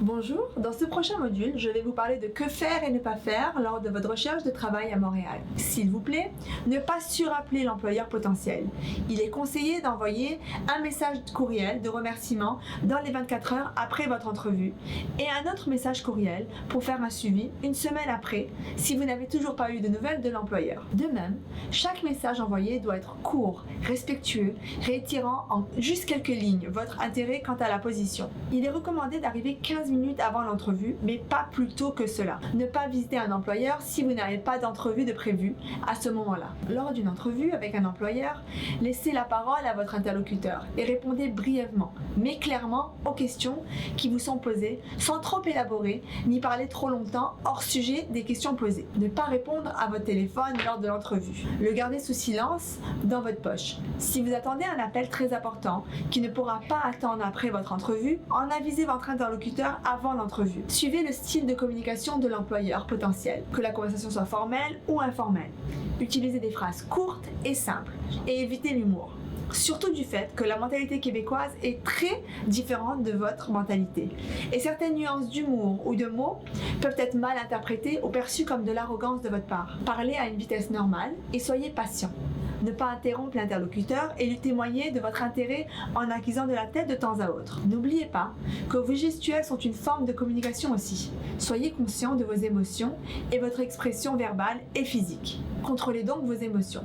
Bonjour, dans ce prochain module, je vais vous parler de que faire et ne pas faire lors de votre recherche de travail à Montréal. S'il vous plaît, ne pas surappeler l'employeur potentiel. Il est conseillé d'envoyer un message courriel de remerciement dans les 24 heures après votre entrevue et un autre message courriel pour faire un suivi une semaine après si vous n'avez toujours pas eu de nouvelles de l'employeur. De même, chaque message envoyé doit être court, respectueux, réitérant en juste quelques lignes votre intérêt quant à la position. Il est recommandé d'arriver 15 minutes avant l'entrevue, mais pas plus tôt que cela. Ne pas visiter un employeur si vous n'avez pas d'entrevue de prévu à ce moment-là. Lors d'une entrevue avec un employeur, laissez la parole à votre interlocuteur et répondez brièvement, mais clairement aux questions qui vous sont posées, sans trop élaborer ni parler trop longtemps hors sujet des questions posées. Ne pas répondre à votre téléphone lors de l'entrevue. Le garder sous silence dans votre poche. Si vous attendez un appel très important qui ne pourra pas attendre après votre entrevue, en avisez votre interlocuteur avant l'entrevue. Suivez le style de communication de l'employeur potentiel, que la conversation soit formelle ou informelle. Utilisez des phrases courtes et simples et évitez l'humour. Surtout du fait que la mentalité québécoise est très différente de votre mentalité. Et certaines nuances d'humour ou de mots peuvent être mal interprétées ou perçues comme de l'arrogance de votre part. Parlez à une vitesse normale et soyez patient. Ne pas interrompre l'interlocuteur et lui témoigner de votre intérêt en acquisant de la tête de temps à autre. N'oubliez pas que vos gestuels sont une forme de communication aussi. Soyez conscient de vos émotions et votre expression verbale et physique. Contrôlez donc vos émotions.